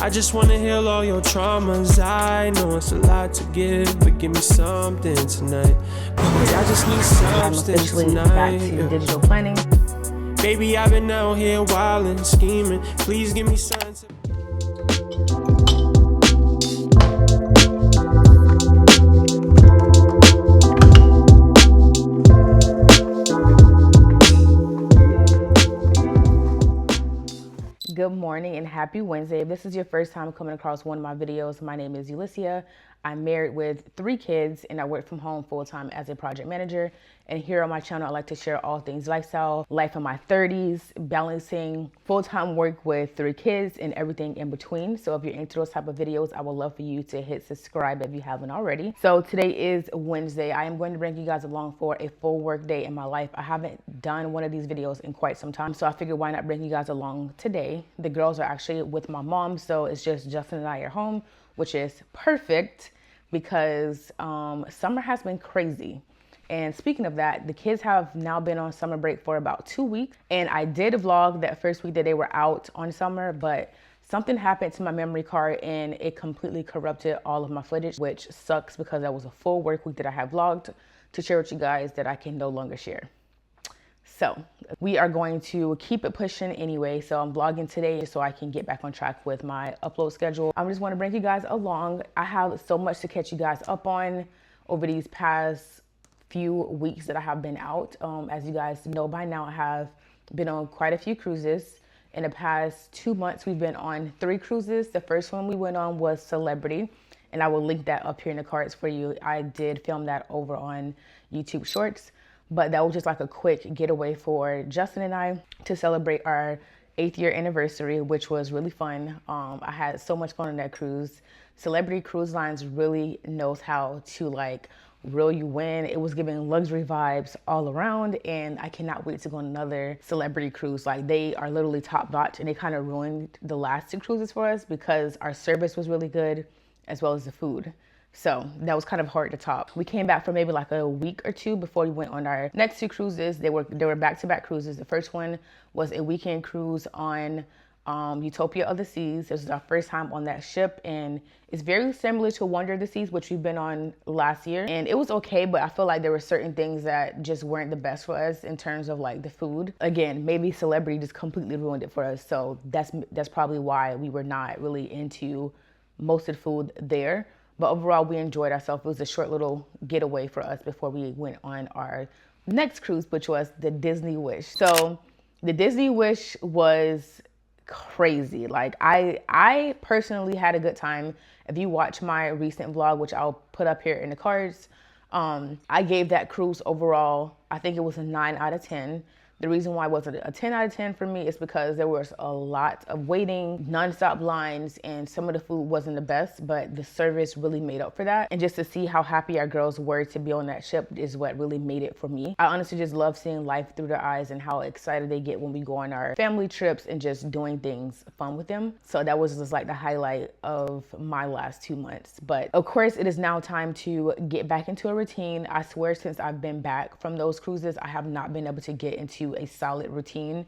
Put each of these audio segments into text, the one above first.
I just wanna heal all your traumas. I know it's a lot to give, but give me something tonight. Boy, I just need substance tonight. Back to digital planning. Baby, I've been out here wildin', scheming. Please give me something to... Good morning and happy Wednesday. If this is your first time coming across one of my videos, my name is Ulyssia. I'm married with 3 kids and I work from home full-time as a project manager. And here on my channel, I like to share all things lifestyle, life in my 30s, balancing full-time work with 3 kids and everything in between. So if you're into those type of videos, I would love for you to hit subscribe if you haven't already. So today is Wednesday. I am going to bring you guys along for a full work day in my life. I haven't done one of these videos in quite some time, so I figured why not bring you guys along today. The girls are actually with my mom, so it's just Justin and I are home, which is perfect because summer has been crazy. And speaking of that, the kids have now been on summer break for about 2 weeks. And I did vlog that first week that they were out on summer, but something happened to my memory card and it completely corrupted all of my footage, which sucks because that was a full work week that I have vlogged to share with you guys that I can no longer share. So we are going to keep it pushing anyway. So I'm vlogging today just so I can get back on track with my upload schedule. I just want to bring you guys along. I have so much to catch you guys up on over these past few weeks that I have been out. As you guys know by now, I have been on quite a few cruises. In the past 2 months, we've been on 3 cruises. The first one we went on was Celebrity, and I will link that up here in the cards for you. I did film that over on YouTube Shorts, but that was just like a quick getaway for Justin and I to celebrate our 8th year anniversary, which was really fun. I had so much fun on that cruise. Celebrity Cruise Lines really knows how to like reel you in. It was giving luxury vibes all around, and I cannot wait to go on another celebrity cruise. Like, they are literally top notch, and they kind of ruined the last 2 cruises for us because our service was really good as well as the food. So that was kind of hard to top. We came back for maybe like a week or 2 before we went on our next 2 cruises. They were back-to-back cruises. The first one was a weekend cruise on Utopia of the Seas. This was our first time on that ship, and it's very similar to Wonder of the Seas, which we've been on last year, and it was okay, but I feel like there were certain things that just weren't the best for us in terms of like the food. Again, maybe Celebrity just completely ruined it for us, so that's probably why we were not really into most of the food there. But overall, we enjoyed ourselves. It was a short little getaway for us before we went on our next cruise, which was the Disney Wish. So the Disney Wish was crazy. Like, I personally had a good time. If you watch my recent vlog, which I'll put up here in the cards, I gave that cruise overall, I think it was a 9 out of 10. The reason why it wasn't a 10 out of 10 for me is because there was a lot of waiting, nonstop lines, and some of the food wasn't the best, but the service really made up for that. And just to see how happy our girls were to be on that ship is what really made it for me. I honestly just love seeing life through their eyes and how excited they get when we go on our family trips and just doing things fun with them. So that was just like the highlight of my last 2 months. But of course, it is now time to get back into a routine. I swear, since I've been back from those cruises, I have not been able to get into a solid routine,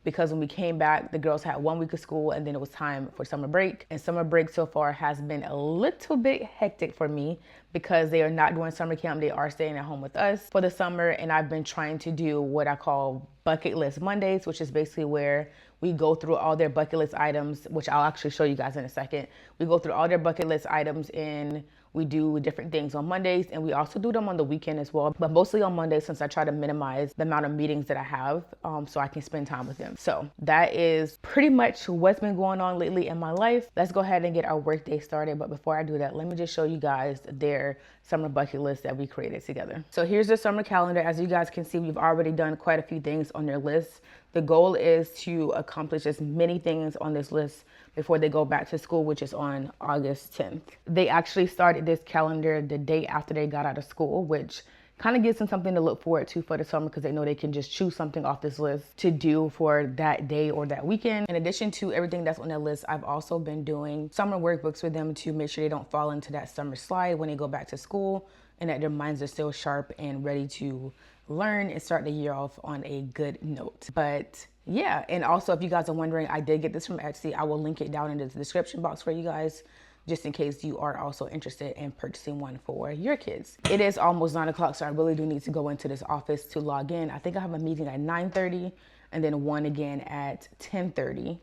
because when we came back, the girls had 1 week of school and then it was time for summer break. And summer break so far has been a little bit hectic for me because they are not doing summer camp. They are staying at home with us for the summer. And I've been trying to do what I call bucket list Mondays, which is basically where we go through all their bucket list items, which I'll actually show you guys in a second. We go through all their bucket list items and we do different things on Mondays, and we also do them on the weekend as well, but mostly on Mondays, since I try to minimize the amount of meetings that I have so I can spend time with them. So that is pretty much what's been going on lately in my life. Let's go ahead and get our work day started. But before I do that, let me just show you guys their summer bucket list that we created together. So here's the summer calendar. As you guys can see, we've already done quite a few things on their list. The goal is to accomplish as many things on this list before they go back to school, which is on August 10th. They actually started this calendar the day after they got out of school, which kind of gives them something to look forward to for the summer, because they know they can just choose something off this list to do for that day or that weekend. In addition to everything that's on their list, I've also been doing summer workbooks for them to make sure they don't fall into that summer slide when they go back to school, and that their minds are still sharp and ready to learn and start the year off on a good note. But yeah, and also if you guys are wondering, I did get this from Etsy. I will link it down in the description box for you guys, just in case you are also interested in purchasing one for your kids. It is almost 9 o'clock, so I really do need to go into this office to log in. I think I have a meeting at 9:30 and then one again at 10:30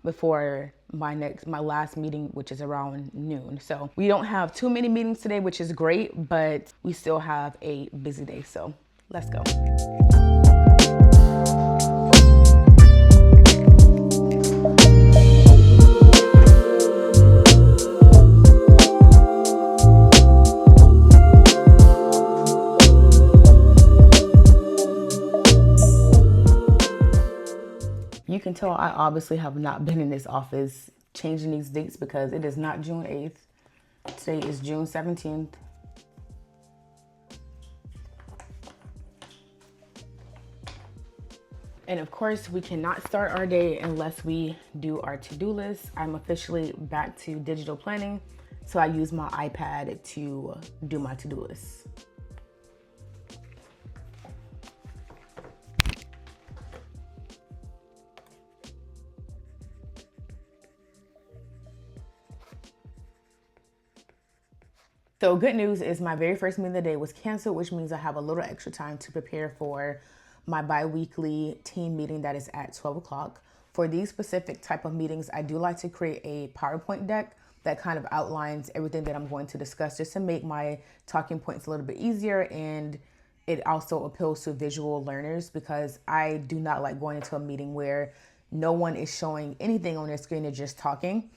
before my last meeting, which is around noon. So we don't have too many meetings today, which is great, but we still have a busy day. So let's go. You can tell I obviously have not been in this office changing these dates because it is not June 8th. Today is June 17th. And of course, we cannot start our day unless we do our to-do list. I'm officially back to digital planning, so I use my iPad to do my to-do list. So good news is my very first meeting of the day was canceled, which means I have a little extra time to prepare for my bi-weekly team meeting that is at 12 o'clock. For these specific type of meetings, I do like to create a PowerPoint deck that kind of outlines everything that I'm going to discuss, just to make my talking points a little bit easier. And it also appeals to visual learners because I do not like going into a meeting where no one is showing anything on their screen, they're just talking.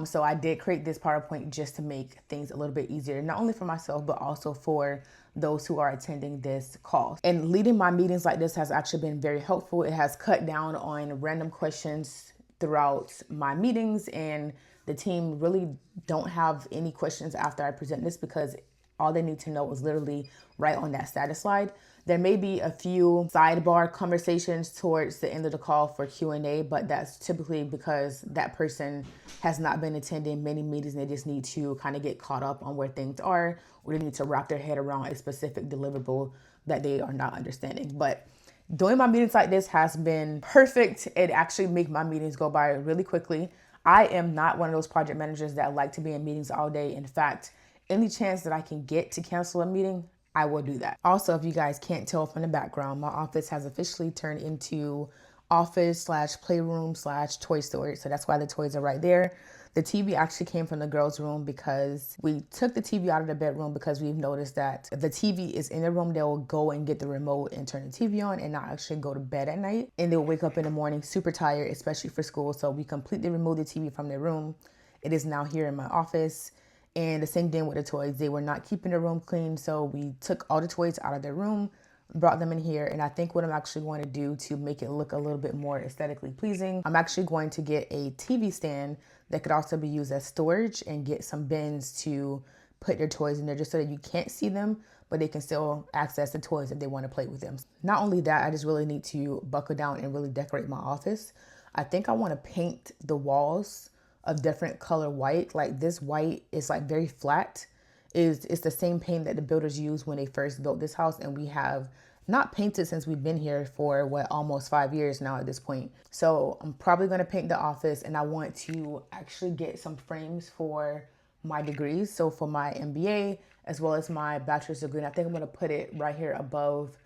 So I did create this PowerPoint just to make things a little bit easier, not only for myself, but also for those who are attending this call. And leading my meetings like this has actually been very helpful. It has cut down on random questions throughout my meetings, and the team really don't have any questions after I present this because all they need to know is literally right on that status slide. There may be a few sidebar conversations towards the end of the call for Q&A, but that's typically because that person has not been attending many meetings and they just need to kind of get caught up on where things are, or they need to wrap their head around a specific deliverable that they are not understanding. But doing my meetings like this has been perfect. It actually makes my meetings go by really quickly. I am not one of those project managers that like to be in meetings all day. In fact, any chance that I can get to cancel a meeting, I will do that. Also, if you guys can't tell from the background, my office has officially turned into office/playroom/toy storage. So that's why the toys are right there. The TV actually came from the girls' room because we took the TV out of the bedroom because we've noticed that if the TV is in the room, they'll go and get the remote and turn the TV on and not actually go to bed at night. And they'll wake up in the morning super tired, especially for school. So we completely removed the TV from their room. It is now here in my office. And the same thing with the toys. They were not keeping the room clean, so we took all the toys out of their room, brought them in here, and I think what I'm actually going to do to make it look a little bit more aesthetically pleasing, I'm actually going to get a TV stand that could also be used as storage and get some bins to put their toys in there just so that you can't see them, but they can still access the toys if they want to play with them. Not only that, I just really need to buckle down and really decorate my office. I think I want to paint the walls of different color white. Like this white is like very flat. It's the same paint that the builders used when they first built this house, and we have not painted since we've been here for almost 5 years now at this point. So I'm probably going to paint the office, and I want to actually get some frames for my degrees. So for my MBA as well as my bachelor's degree, and I think I'm going to put it right here above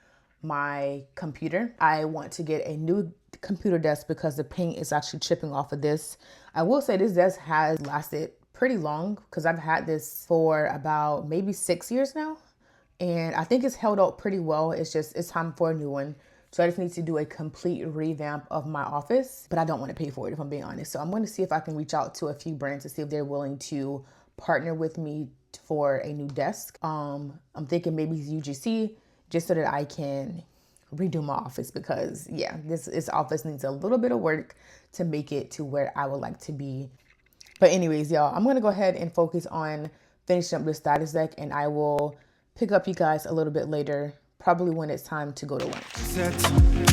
my computer. I want to get a new computer desk because the paint is actually chipping off of this. I will say this desk has lasted pretty long because I've had this for about maybe 6 years now, and I think it's held up pretty well. It's time for a new one. So I just need to do a complete revamp of my office, but I don't want to pay for it if I'm being honest. So I'm going to see if I can reach out to a few brands to see if they're willing to partner with me for a new desk. I'm thinking maybe UGC, just so that I can redo my office because yeah, this office needs a little bit of work to make it to where I would like to be. But anyways, y'all, I'm going to go ahead and focus on finishing up the status deck, and I will pick up you guys a little bit later, probably when it's time to go to lunch.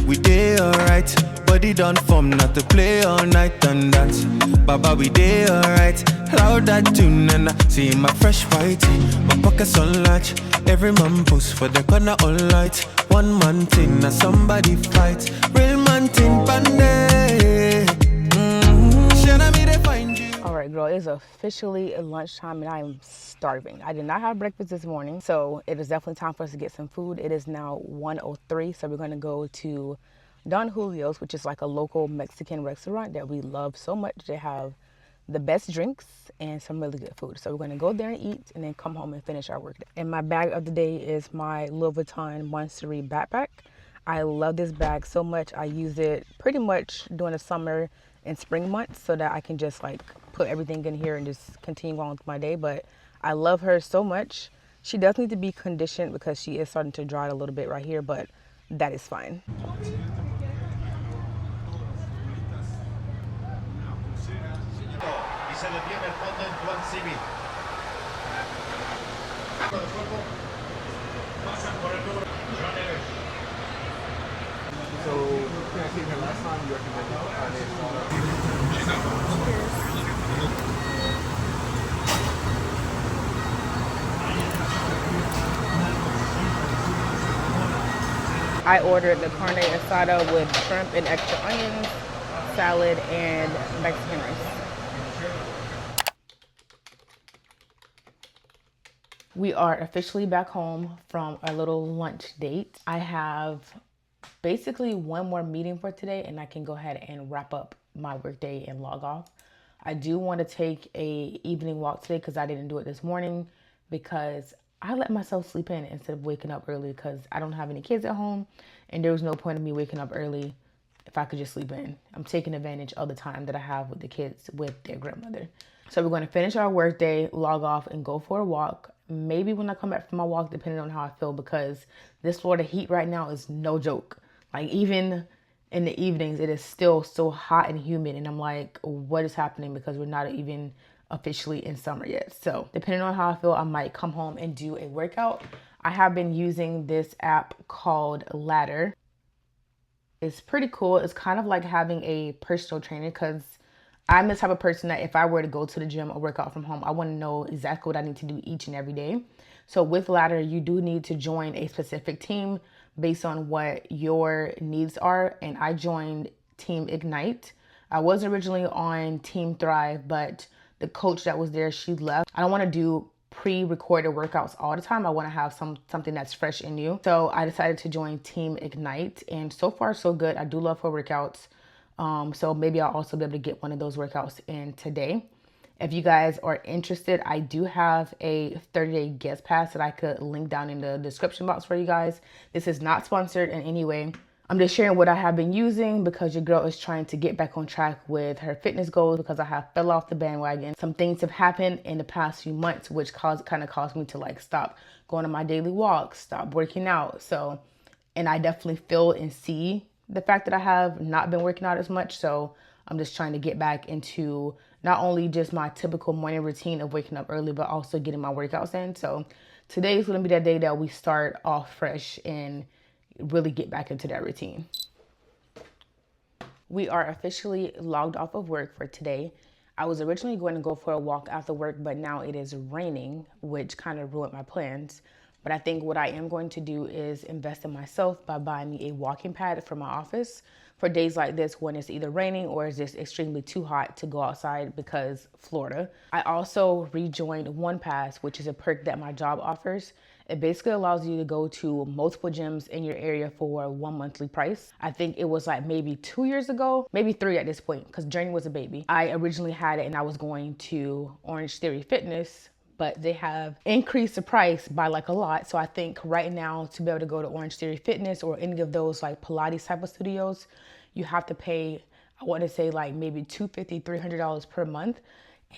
We did alright, body done form not to play all night and dance. Baba, we did alright, loud that tune and I see my fresh white, my pockets on latch. Every man post for the corner all light. One man thing, now somebody fight. Real man one thing pande. Shana me they find you. All right, girl, it is officially lunchtime and I am starving. I did not have breakfast this morning, so it is definitely time for us to get some food. It is now 1:03, so we're gonna go to Don Julio's, which is like a local Mexican restaurant that we love so much. They have the best drinks and some really good food. So we're gonna go there and eat and then come home and finish our work day. And my bag of the day is my Louis Vuitton Monstery backpack. I love this bag so much. I use it pretty much during the summer and spring months so that I can just like put everything in here and just continue on with my day. But I love her so much. She does need to be conditioned because she is starting to dry a little bit right here, but that is fine. Y se detiene el fondo en plan civil. So, can I see her last time you recommended I ordered the carne asada with shrimp and extra onions, salad, and Mexican rice. We are officially back home from our little lunch date. I have basically one more meeting for today and I can go ahead and wrap up my workday and log off. I do want to take a evening walk today because I didn't do it this morning because I let myself sleep in instead of waking up early because I don't have any kids at home and there was no point in me waking up early if I could just sleep in. I'm taking advantage of the time that I have with the kids with their grandmother. So we're going to finish our workday, log off, and go for a walk. Maybe when I come back from my walk, depending on how I feel, because this Florida heat right now is no joke. Like even in the evenings, it is still so hot and humid. And I'm like, what is happening? Because we're not even officially in summer yet. So depending on how I feel, I might come home and do a workout. I have been using this app called Ladder. It's pretty cool. It's kind of like having a personal trainer because I'm the type of person that if I were to go to the gym or work out from home, I want to know exactly what I need to do each and every day. So with Ladder, you do need to join a specific team based on what your needs are. And I joined Team Ignite. I was originally on Team Thrive, but the coach that was there, she left. I don't want to do pre-recorded workouts all the time. I want to have something that's fresh and new. So I decided to join Team Ignite, and so far so good. I do love her workouts. So maybe I'll also be able to get one of those workouts in today. If you guys are interested, I do have a 30-day guest pass that I could link down in the description box for you guys. This is not sponsored in any way. I'm just sharing what I have been using because your girl is trying to get back on track with her fitness goals because I have fell off the bandwagon. Some things have happened in the past few months which kind of caused me to like stop going on my daily walks, stop working out. So, and I definitely feel and see the fact that I have not been working out as much. So I'm just trying to get back into not only just my typical morning routine of waking up early, but also getting my workouts in. So today is going to be that day that we start off fresh and really get back into that routine. We are officially logged off of work for today. I was originally going to go for a walk after work, but now it is raining, which kind of ruined my plans. But I think what I am going to do is invest in myself by buying me a walking pad for my office for days like this when it's either raining or it's just extremely too hot to go outside because Florida. I also rejoined OnePass, which is a perk that my job offers. It basically allows you to go to multiple gyms in your area for one monthly price. I think it was like maybe 2 years ago, maybe 3 at this point, because Journey was a baby. I originally had it and I was going to Orange Theory Fitness, but they have increased the price by like a lot. So I think right now to be able to go to Orange Theory Fitness or any of those like Pilates type of studios, you have to pay, I want to say like maybe $250, $300 per month.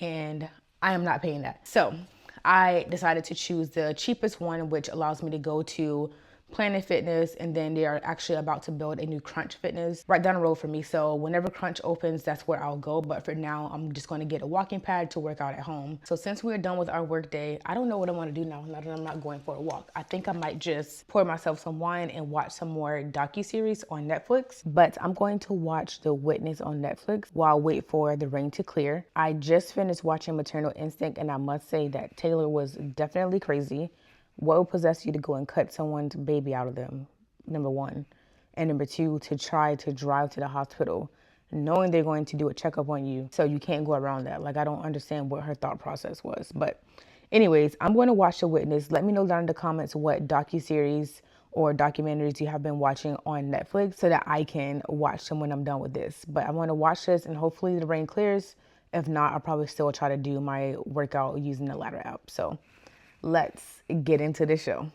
And I am not paying that. So I decided to choose the cheapest one, which allows me to go to Planet Fitness, and then they are actually about to build a new Crunch Fitness right down the road for me. So whenever Crunch opens, that's where I'll go. But for now, I'm just going to get a walking pad to work out at home. So since we're done with our work day, I don't know what I want to do now that I'm not going for a walk. I think I might just pour myself some wine and watch some more docuseries on Netflix. But I'm going to watch The Witness on Netflix while I wait for the rain to clear. I just finished watching Maternal Instinct, and I must say that Taylor was definitely crazy. What would possess you to go and cut someone's baby out of them? Number one. And number two, to try to drive to the hospital knowing they're going to do a checkup on you. So you can't go around that. Like, I don't understand what her thought process was. But anyways, I'm going to watch The Witness. Let me know down in the comments what docuseries or documentaries you have been watching on Netflix so that I can watch them when I'm done with this. But I want to watch this and hopefully the rain clears. If not, I'll probably still try to do my workout using the ladder app. So let's get into the show.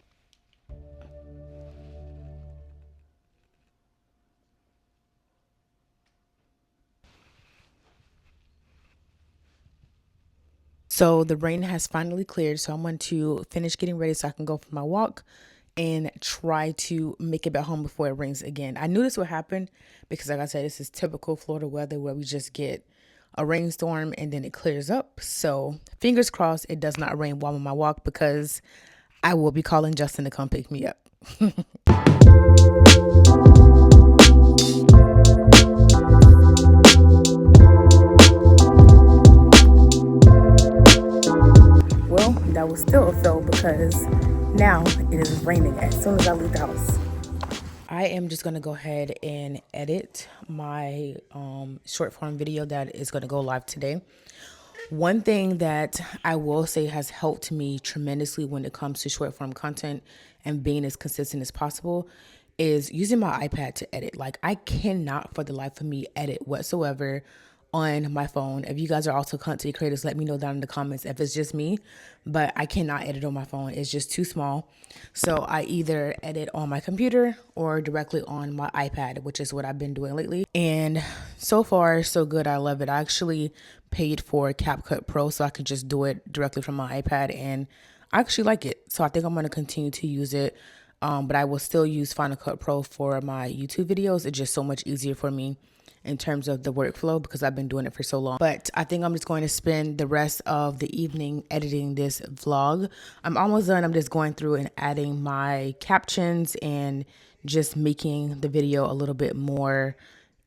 So the rain has finally cleared, so I'm going to finish getting ready so I can go for my walk and try to make it back home before it rains again. I knew this would happen because, like I said, this is typical Florida weather where we just get a rainstorm and then it clears up. So fingers crossed it does not rain while I'm on my walk, because I will be calling Justin to come pick me up. Well, that was still a fail because now it is raining as soon as I leave the house. I am just going to go ahead and edit my short form video that is going to go live today. One thing that I will say has helped me tremendously when it comes to short form content and being as consistent as possible is using my iPad to edit. Like, I cannot for the life of me edit whatsoever on my phone. If you guys are also content creators, let me know down in the comments if it's just me, but I cannot edit on my phone. It's just too small. So I either edit on my computer or directly on my iPad, which is what I've been doing lately. And so far, so good. I love it. I actually paid for CapCut Pro so I could just do it directly from my iPad, and I actually like it. So I think I'm going to continue to use it. But I will still use Final Cut Pro for my YouTube videos. It's just so much easier for me in terms of the workflow because I've been doing it for so long. But I think I'm just going to spend the rest of the evening editing this vlog. I'm almost done. I'm just going through and adding my captions and just making the video a little bit more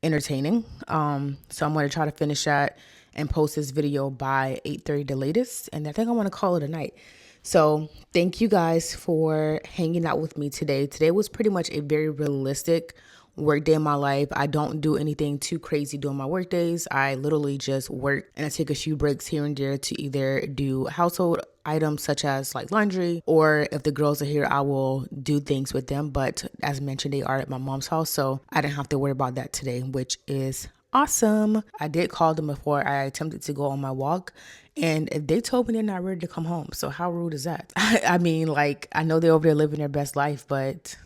entertaining. So I'm going to try to finish that and post this video by 8:30 the latest. And I think I want to call it a night. So thank you guys for hanging out with me today. Today was pretty much a very realistic work day in my life. I don't do anything too crazy during my work days. I literally just work and I take a few breaks here and there to either do household items such as like laundry, or if the girls are here, I will do things with them. But as mentioned, they are at my mom's house, so I didn't have to worry about that today, which is awesome. I did call them before I attempted to go on my walk, and they told me they're not ready to come home. So how rude is that? I mean, like, I know they're over there living their best life, but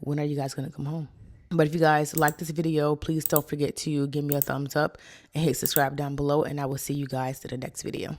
when are you guys going to come home? But if you guys like this video, please don't forget to give me a thumbs up and hit subscribe down below, and I will see you guys in the next video.